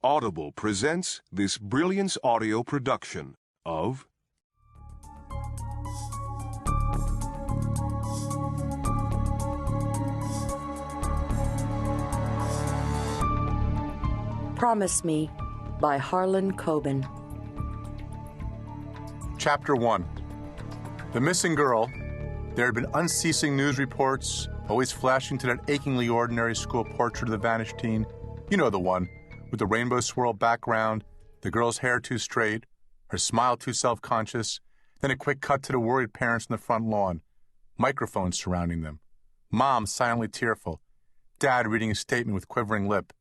Audible presents this Brilliance audio production of Promise Me by Harlan Coben. Chapter 1. The missing girl. There had been unceasing news reports, always flashing to that achingly ordinary school portrait of the vanished teen. You know the one, with the rainbow swirl background, the girl's hair too straight, her smile too self-conscious, then a quick cut to the worried parents on the front lawn, microphones surrounding them, mom silently tearful, dad reading a statement with quivering lip.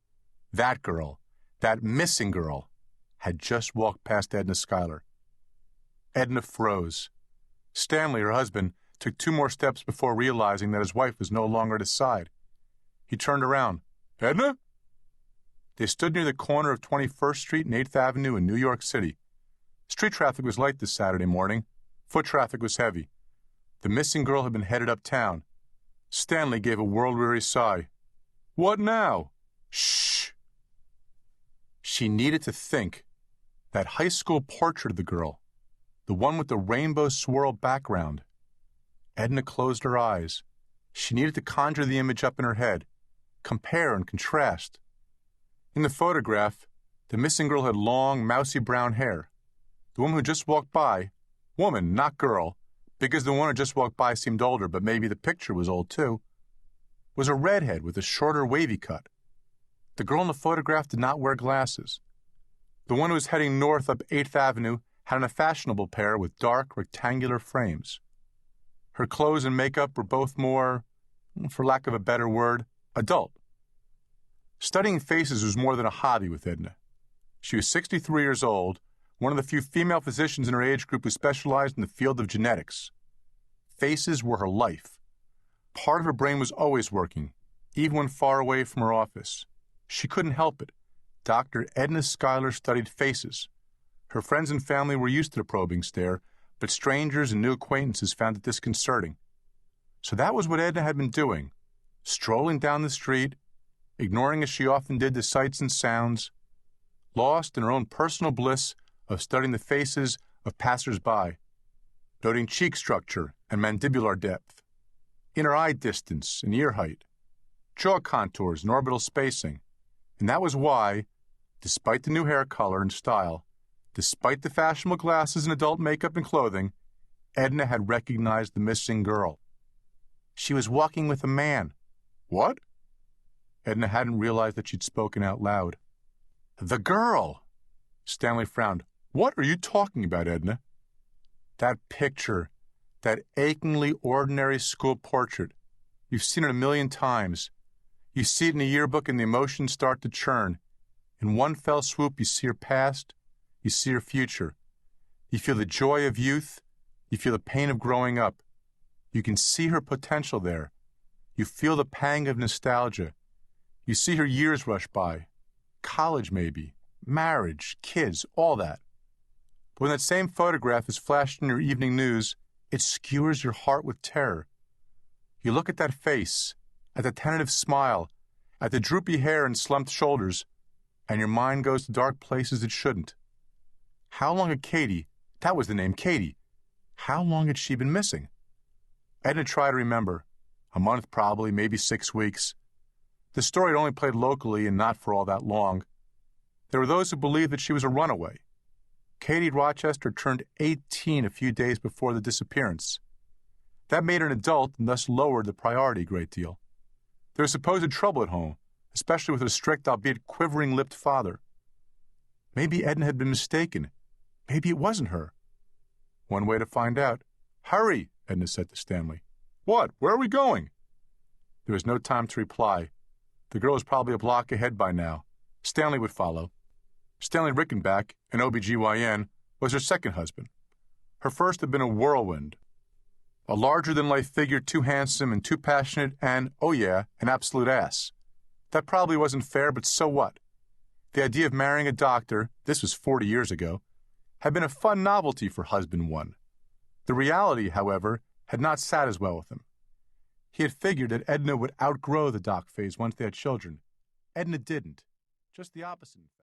That girl, that missing girl, had just walked past Edna Schuyler. Edna froze. Stanley, her husband, took 2 more steps before realizing that his wife was no longer at his side. He turned around. Edna? They stood near the corner of 21st Street and 8th Avenue in New York City. Street traffic was light this Saturday morning. Foot traffic was heavy. The missing girl had been headed uptown. Stanley gave a world-weary sigh. What now? Shh. She needed to think. That high school portrait of the girl, the one with the rainbow swirl background. Edna closed her eyes. She needed to conjure the image up in her head, compare and contrast. In the photograph, the missing girl had long, mousy brown hair. The woman who just walked by, woman, not girl, because the one who just walked by seemed older, but maybe the picture was old too, was a redhead with a shorter, wavy cut. The girl in the photograph did not wear glasses. The one who was heading north up 8th Avenue had on a fashionable pair with dark, rectangular frames. Her clothes and makeup were both more, for lack of a better word, adult. Studying faces was more than a hobby with Edna. She was 63 years old, one of the few female physicians in her age group who specialized in the field of genetics. Faces were her life. Part of her brain was always working, even when far away from her office. She couldn't help it. Dr. Edna Schuyler studied faces. Her friends and family were used to the probing stare, but strangers and new acquaintances found it disconcerting. So that was what Edna had been doing, strolling down the street, ignoring as she often did the sights and sounds, lost in her own personal bliss of studying the faces of passers-by, noting cheek structure and mandibular depth, inner eye distance and ear height, jaw contours and orbital spacing. And that was why, despite the new hair color and style, despite the fashionable glasses and adult makeup and clothing, Edna had recognized the missing girl. She was walking with a man. What? Edna hadn't realized that she'd spoken out loud. The girl! Stanley frowned. What are you talking about, Edna? That picture, that achingly ordinary school portrait. You've seen it 1,000,000 times. You see it in a yearbook and the emotions start to churn. In one fell swoop, you see her past, you see her future. You feel the joy of youth, you feel the pain of growing up. You can see her potential there. You feel the pang of nostalgia. You see her years rush by. College maybe, marriage, kids, all that. But when that same photograph is flashed in your evening news, it skewers your heart with terror. You look at that face, at the tentative smile, at the droopy hair and slumped shoulders, and your mind goes to dark places it shouldn't. How long had Katie, that was the name, Katie, how long had she been missing? Edna tried to remember. A month probably, maybe 6 weeks. The story had only played locally and not for all that long. There were those who believed that she was a runaway. Katie Rochester turned 18 a few days before the disappearance. That made her an adult and thus lowered the priority a great deal. There was supposed trouble at home, especially with her strict, albeit quivering-lipped father. Maybe Edna had been mistaken. Maybe it wasn't her. One way to find out. Hurry, Edna said to Stanley. What? Where are we going? There was no time to reply. The girl was probably a block ahead by now. Stanley would follow. Stanley Rickenback, an OB-GYN, was her second husband. Her first had been a whirlwind. A larger-than-life figure, too handsome and too passionate and, oh yeah, an absolute ass. That probably wasn't fair, but so what? The idea of marrying a doctor, this was 40 years ago, had been a fun novelty for husband one. The reality, however, had not sat as well with him. He had figured that Edna would outgrow the doc phase once they had children. Edna didn't. Just the opposite, in fact.